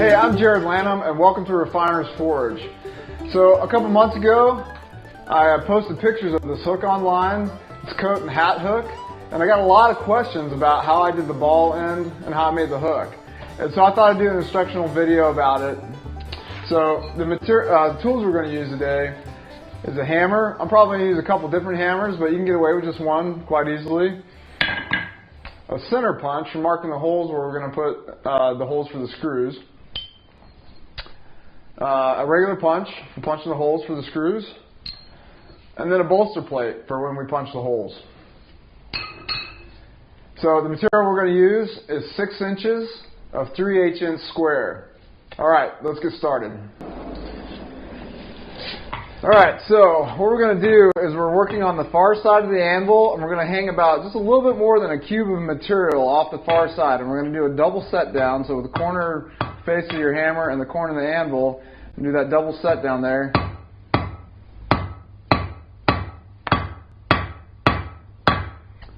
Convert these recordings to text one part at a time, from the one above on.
Hey, I'm Jared Lanham, and welcome to Refiner's Forge. So, a couple months ago, I posted pictures of this hook online. It's a coat and hat hook, and I got a lot of questions about how I did the ball end and how I made the hook. And so I thought I'd do an instructional video about it. So, the tools we're going to use today is a hammer. I'm probably going to use a couple different hammers, but you can get away with just one quite easily. A center punch for marking the holes where we're going to put the holes for the screws. A regular punch for punching the holes for the screws, and then a bolster plate for when we punch the holes. So the material we're going to use is 6 inches of 3/8 inch square. Alright, let's get started. Alright, so what we're going to do is we're working on the far side of the anvil, and we're going to hang about just a little bit more than a cube of material off the far side, and we're going to do a double set down, so with the corner face of your hammer and the corner of the anvil, and do that double set down there.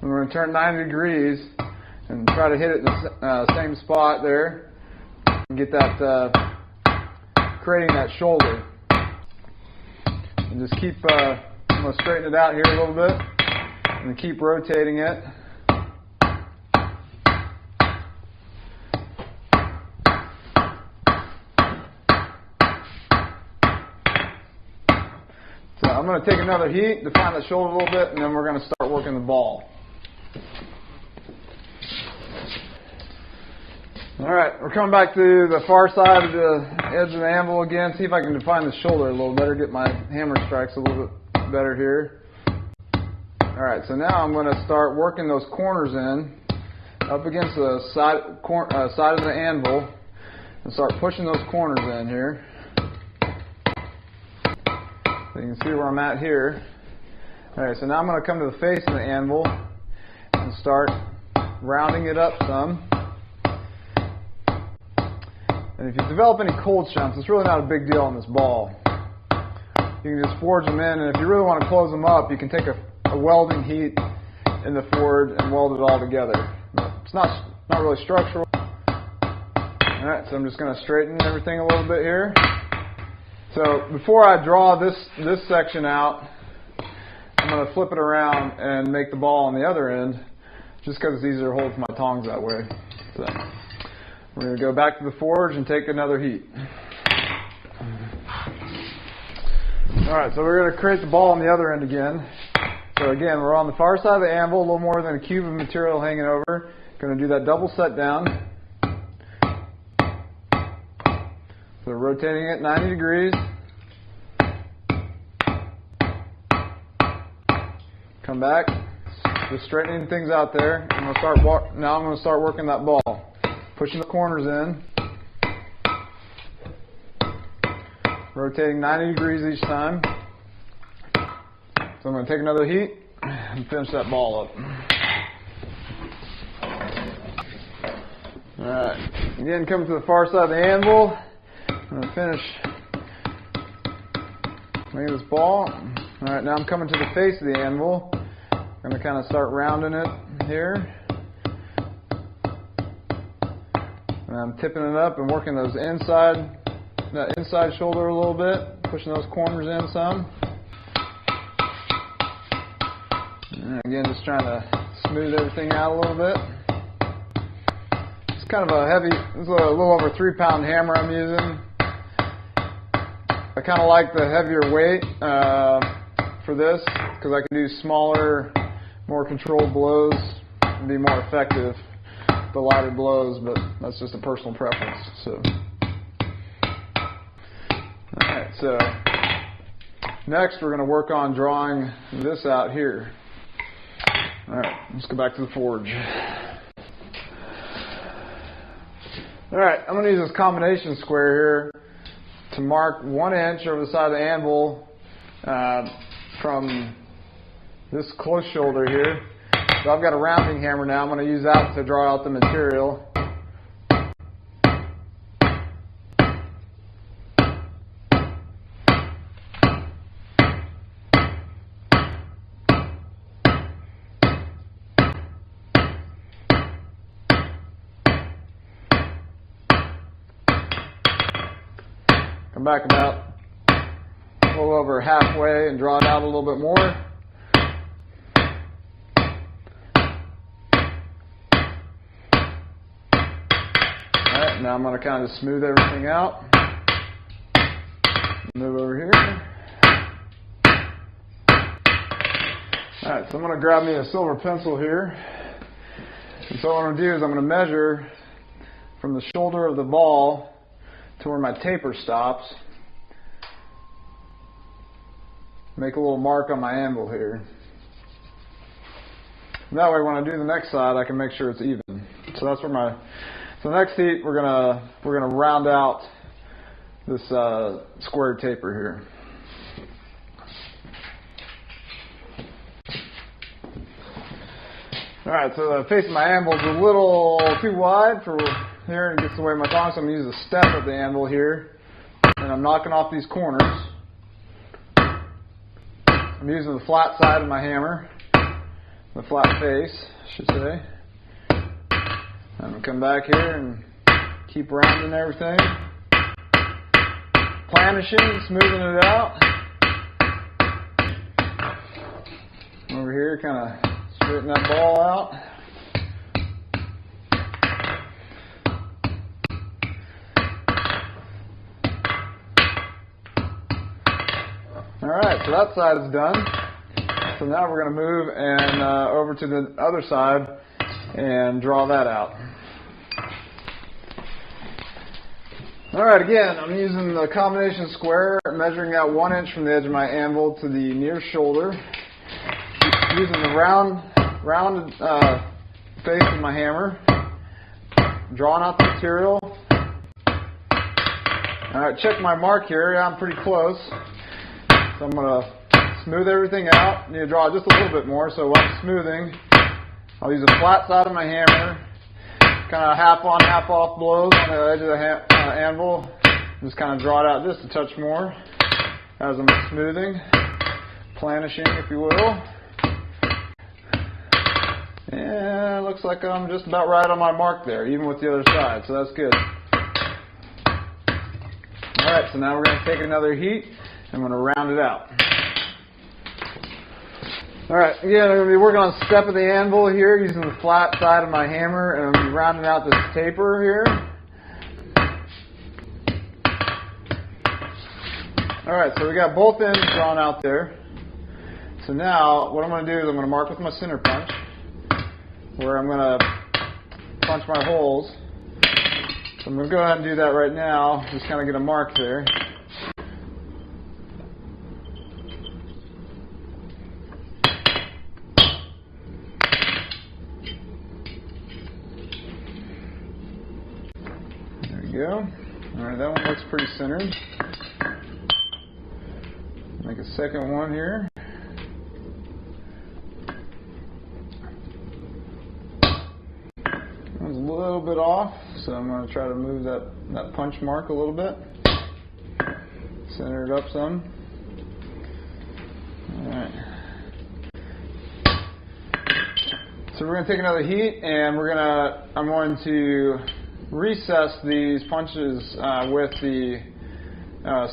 And we're going to turn 90 degrees and try to hit it in the same spot there and get that, creating that shoulder. And just keep, I'm going to straighten it out here a little bit and keep rotating it. So I'm going to take another heat, define the shoulder a little bit, and then we're going to start working the ball. Alright, we're coming back to the far side of the edge of the anvil again. See if I can define the shoulder a little better, get my hammer strikes a little bit better here. Alright, so now I'm going to start working those corners in up against the side of the anvil and start pushing those corners in here. So you can see where I'm at here. Alright, so now I'm going to come to the face of the anvil and start rounding it up some. And if you develop any cold shunts, it's really not a big deal on this ball. You can just forge them in, and if you really want to close them up, you can take a welding heat in the forge and weld it all together. It's not really structural. Alright, so I'm just going to straighten everything a little bit here. So before I draw this section out, I'm going to flip it around and make the ball on the other end, just because it's easier to hold my tongs that way. So we're going to go back to the forge and take another heat. Alright, so we're going to create the ball on the other end again. So again, we're on the far side of the anvil, a little more than a cube of material hanging over. Going to do that double set down. So rotating it 90 degrees. Come back, just straightening things out there. Now I'm going to start working that ball. Pushing the corners in. Rotating 90 degrees each time. So I'm going to take another heat and finish that ball up. Alright, again coming to the far side of the anvil. I'm going to finish making this ball. Alright, now I'm coming to the face of the anvil. I'm going to kind of start rounding it here. And I'm tipping it up and working that inside shoulder a little bit, pushing those corners in some. And again, just trying to smooth everything out a little bit. It's kind of a heavy, it's a little over 3-pound hammer I'm using. I kind of like the heavier weight for this because I can do smaller, more controlled blows and be more effective. The lighter blows, but that's just a personal preference. So, alright, so next we're going to work on drawing this out here. Alright, let's go back to the forge. Alright, I'm going to use this combination square here to mark 1 inch over the side of the anvil from this close shoulder here. So I've got a rounding hammer now. I'm going to use that to draw out the material. come back about a little over halfway and draw it out a little bit more. Alright, now I'm going to kind of smooth everything out. Move over here. Alright, so I'm going to grab me a silver pencil here. And so what I'm going to do is I'm going to measure from the shoulder of the ball to where my taper stops. Make a little mark on my anvil here. And that way when I do the next side I can make sure it's even. So that's where so the next heat we're gonna round out this square taper here. Alright, so the face of my anvil is a little too wide for here and gets away my tongue, so I'm going to use a step of the anvil here. And I'm knocking off these corners. I'm using the flat side of my hammer, the flat face, I should say. I'm going to come back here and keep rounding everything. Planishing, smoothing it out. Over here, kind of straighten that ball out. Alright, so that side is done. So now we're going to move and over to the other side and draw that out. Alright, again, I'm using the combination square, measuring out 1 inch from the edge of my anvil to the near shoulder. Using the rounded face of my hammer, drawing out the material. Alright, check my mark here. I'm pretty close. So I'm going to smooth everything out. I need to draw just a little bit more, so while I'm smoothing, I'll use the flat side of my hammer, kind of half on, half off blows on the edge of the anvil. Just kind of draw it out just a touch more as I'm smoothing, planishing, if you will. And it looks like I'm just about right on my mark there, even with the other side, so that's good. Alright, so now we're going to take another heat. I'm going to round it out. Alright, again, I'm going to be working on a step of the anvil here using the flat side of my hammer, and I'm going to be rounding out this taper here. Alright, so we got both ends drawn out there. So now, what I'm going to do is I'm going to mark with my center punch, where I'm going to punch my holes. So I'm going to go ahead and do that right now, just kind of get a mark there. Go. Alright, that one looks pretty centered. Make a second one here. That one's a little bit off, so I'm going to try to move that punch mark a little bit. Center it up some. Alright. So we're going to take another heat, and I'm going to recess these punches with the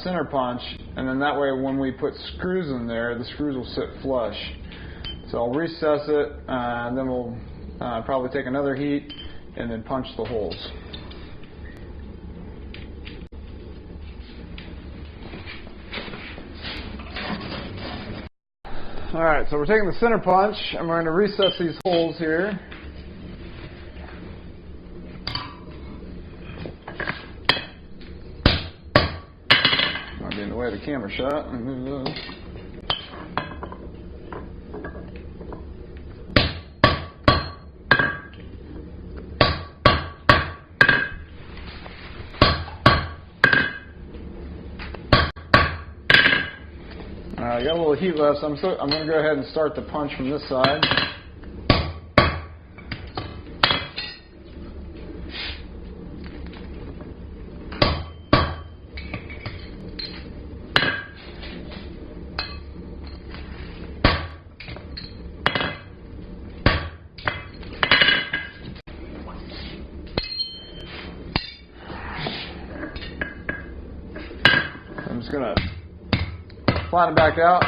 center punch, and then that way when we put screws in there, the screws will sit flush. So I'll recess it, and then we'll probably take another heat and then punch the holes. Alright, so we're taking the center punch, and we're going to recess these holes here. In the way of the camera shot. And move those. I got a little heat left, so I'm going to go ahead and start the punch from this side. Just gonna flatten it back out,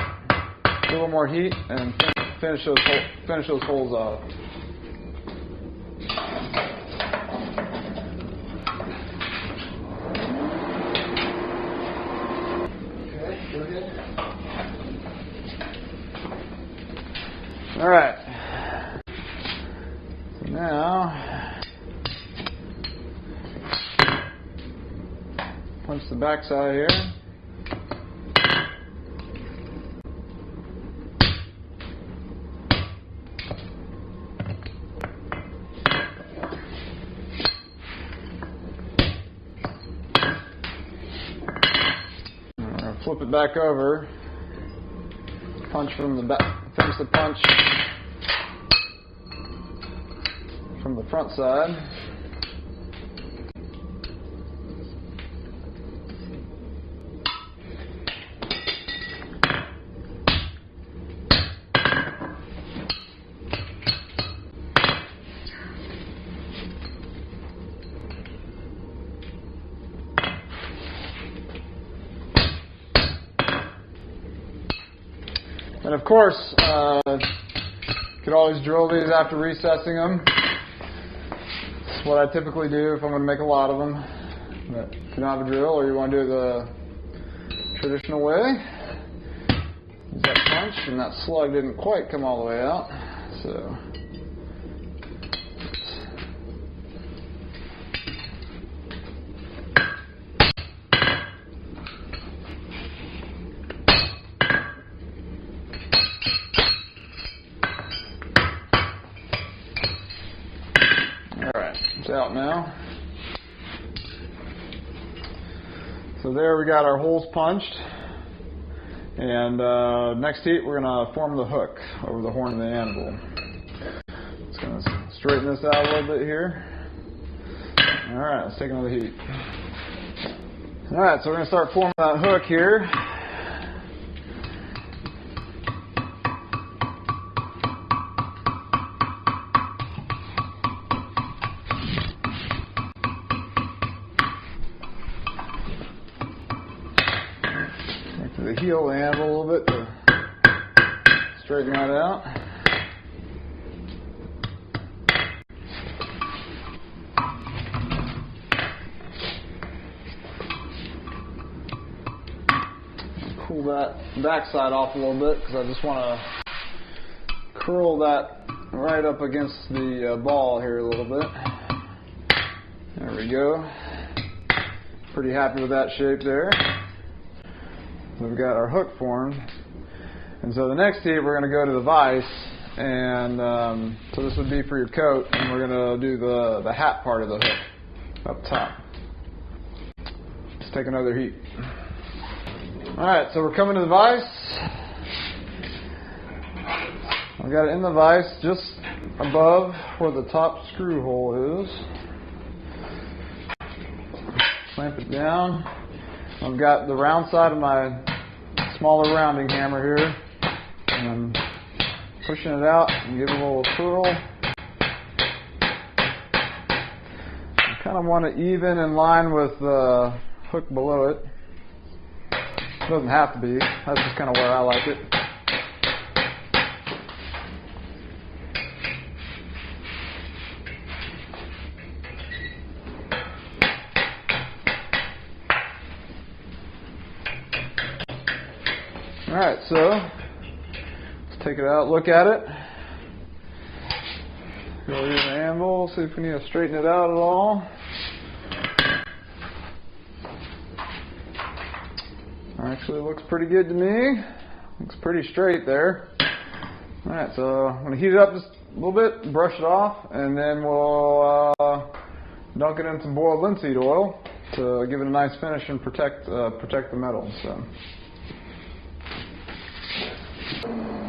a little more heat, and finish those holes off. All right. So now, punch the back side here. Flip it back over. Punch from the back. Finish the punch from the front side. And of course, you could always drill these after recessing them. That's what I typically do if I'm going to make a lot of them. But if you don't have a drill or you want to do it the traditional way, use that punch, and that slug didn't quite come all the way out. So. It's out now. So there we got our holes punched, and next heat we're going to form the hook over the horn of the anvil. Just going to straighten this out a little bit here. Alright, let's take another heat. Alright, so we're going to start forming that hook here. The heel of the anvil a little bit to straighten that out. Cool that backside off a little bit because I just want to curl that right up against the ball here a little bit. There we go. Pretty happy with that shape there. We've got our hook formed, and so the next heat we're going to go to the vise, and so this would be for your coat, and we're going to do the hat part of the hook up top. Let's take another heat. Alright, so we're coming to the vise. I've got it in the vise just above where the top screw hole is. Clamp it down. I've got the round side of my smaller rounding hammer here, and I'm pushing it out and give it a little curl. I kind of want it even in line with the hook below it. It doesn't have to be. That's just kind of where I like it. Alright, so let's take it out, look at it. Go over to the anvil, see if we need to straighten it out at all. Actually, it looks pretty good to me. Looks pretty straight there. Alright, so I'm going to heat it up just a little bit, brush it off, and then we'll dunk it in some boiled linseed oil to give it a nice finish and protect the metal. So.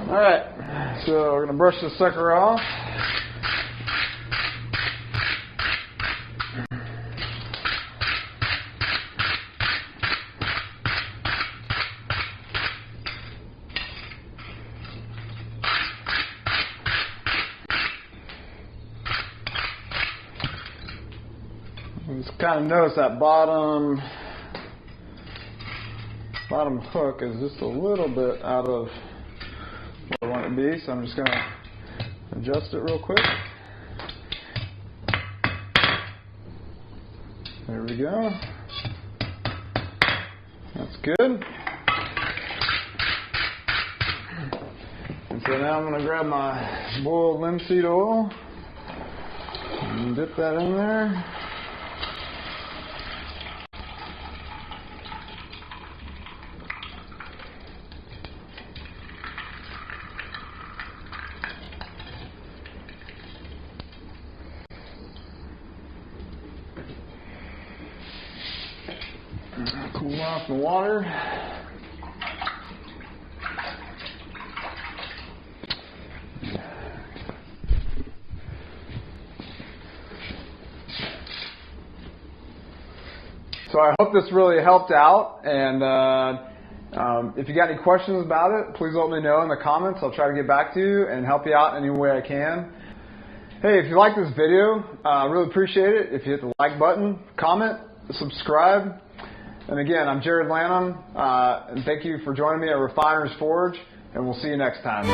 Alright, so we're going to brush this sucker off. Just kind of notice that bottom bottom hook is just a little bit out of where I want it to be, so I'm just going to adjust it real quick. There we go. That's good. And so now I'm going to grab my boiled linseed oil and dip that in there. Cool off the water. So I hope this really helped out, and if you got any questions about it, please let me know in the comments. I'll try to get back to you and help you out any way I can. Hey, if you like this video, I really appreciate it if you hit the like button, comment, subscribe. And again, I'm Jared Lanham, and thank you for joining me at Refiner's Forge, and we'll see you next time.